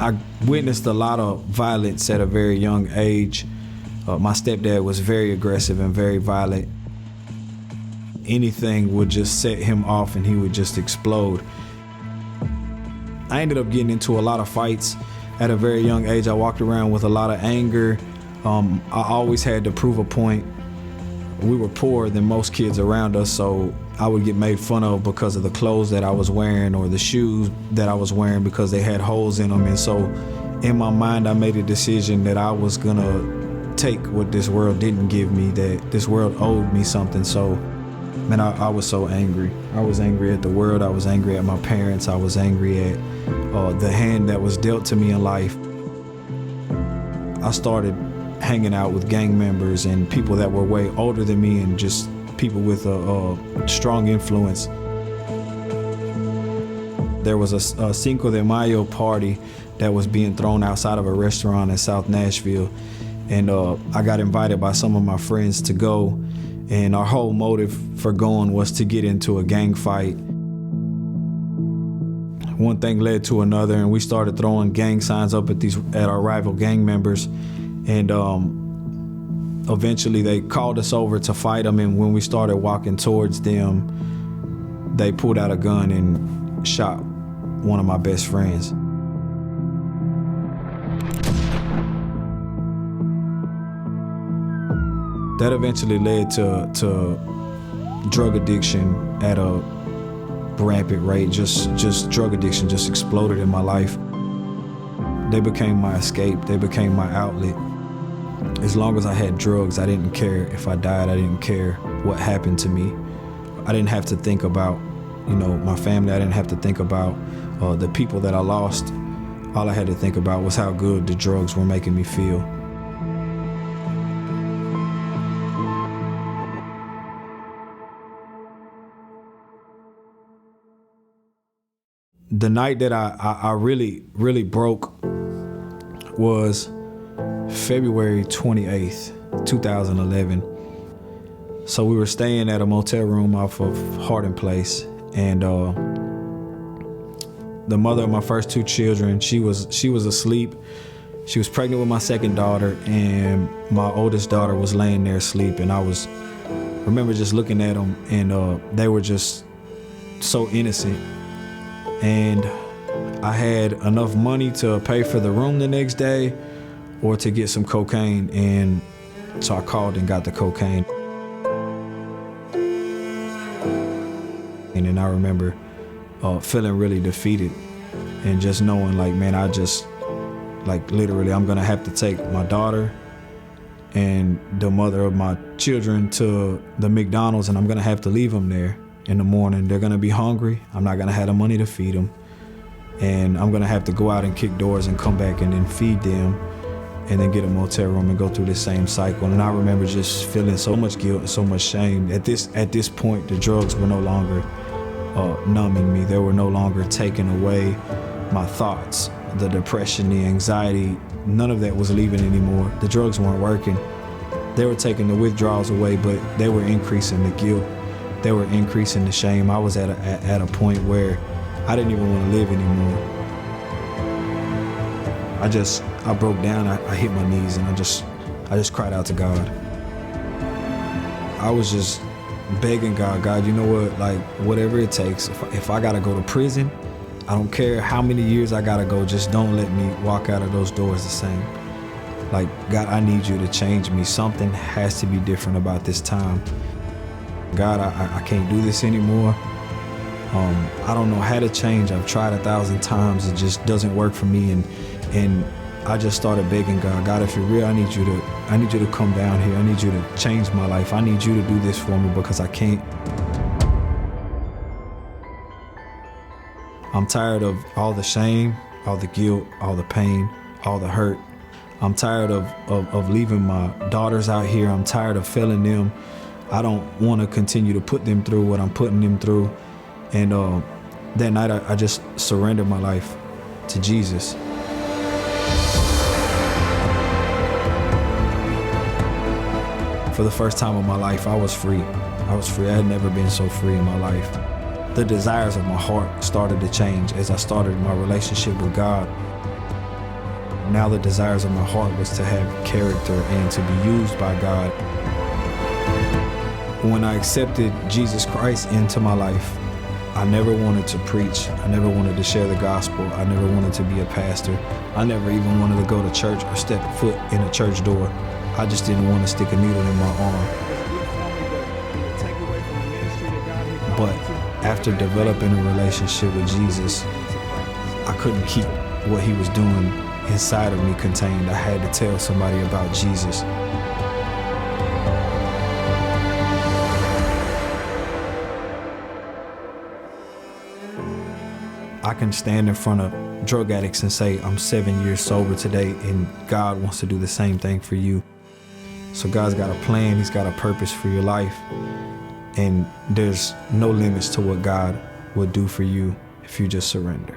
I witnessed a lot of violence at a very young age. My stepdad was very aggressive and very violent. Anything would just set him off and he would just explode. I ended up getting into a lot of fights at a very young age. I walked around with a lot of anger. I always had to prove a point. We were poorer than most kids around us, so I would get made fun of because of the clothes that I was wearing or the shoes that I was wearing because they had holes in them. And so in my mind, I made a decision that I was gonna take what this world didn't give me, that this world owed me something. So, man, I was so angry. I was angry at the world. I was angry at my parents. I was angry at the hand that was dealt to me in life. I started hanging out with gang members and people that were way older than me and just people with a strong influence. There was a Cinco de Mayo party that was being thrown outside of a restaurant in South Nashville, and I got invited by some of my friends to go, and our whole motive for going was to get into a gang fight. One thing led to another, and we started throwing gang signs up at our rival gang members. And eventually they called us over to fight them, and when we started walking towards them, they pulled out a gun and shot one of my best friends. That eventually led to drug addiction at a rampant rate. Just drug addiction just exploded in my life. They became my escape. They became my outlet. As long as I had drugs, I didn't care if I died. I didn't care what happened to me. I didn't have to think about, my family. I didn't have to think about the people that I lost. All I had to think about was how good the drugs were making me feel. The night that I really broke was February 28th, 2011. So we were staying at a motel room off of Hardin Place, and the mother of my first two children, she was asleep. She was pregnant with my second daughter, and my oldest daughter was laying there asleep. And I remember just looking at them, and they were just so innocent. And I had enough money to pay for the room the next day or to get some cocaine, and so I called and got the cocaine. And then I remember feeling really defeated and just knowing literally I'm gonna have to take my daughter and the mother of my children to the McDonald's, and I'm gonna have to leave them there in the morning. They're gonna be hungry. I'm not gonna have the money to feed them. And I'm gonna have to go out and kick doors and come back and then feed them and then get a motel room and go through the same cycle. And I remember just feeling so much guilt and so much shame. At this point, the drugs were no longer numbing me. They were no longer taking away my thoughts, the depression, the anxiety. None of that was leaving anymore. The drugs weren't working. They were taking the withdrawals away, but they were increasing the guilt. They were increasing the shame. I was at a point where I didn't even want to live anymore. I broke down. I hit my knees and I just cried out to God. I was just begging God, you know what? Whatever it takes. If I gotta go to prison, I don't care how many years I gotta go. Just don't let me walk out of those doors the same. God, I need you to change me. Something has to be different about this time. God, I can't do this anymore. I don't know how to change. I've tried 1,000 times. It just doesn't work for me. And I just started begging God, if you're real, I need you to come down here. I need you to change my life. I need you to do this for me because I can't. I'm tired of all the shame, all the guilt, all the pain, all the hurt. I'm tired of leaving my daughters out here. I'm tired of failing them. I don't want to continue to put them through what I'm putting them through. And that night, I just surrendered my life to Jesus. For the first time in my life, I was free. I had never been so free in my life. The desires of my heart started to change as I started my relationship with God. Now the desires of my heart was to have character and to be used by God. When I accepted Jesus Christ into my life, I never wanted to preach. I never wanted to share the gospel. I never wanted to be a pastor. I never even wanted to go to church or step foot in a church door. I just didn't want to stick a needle in my arm. But after developing a relationship with Jesus, I couldn't keep what he was doing inside of me contained. I had to tell somebody about Jesus. I can stand in front of drug addicts and say, I'm 7 years sober today, and God wants to do the same thing for you. So God's got a plan, he's got a purpose for your life, and there's no limits to what God will do for you if you just surrender.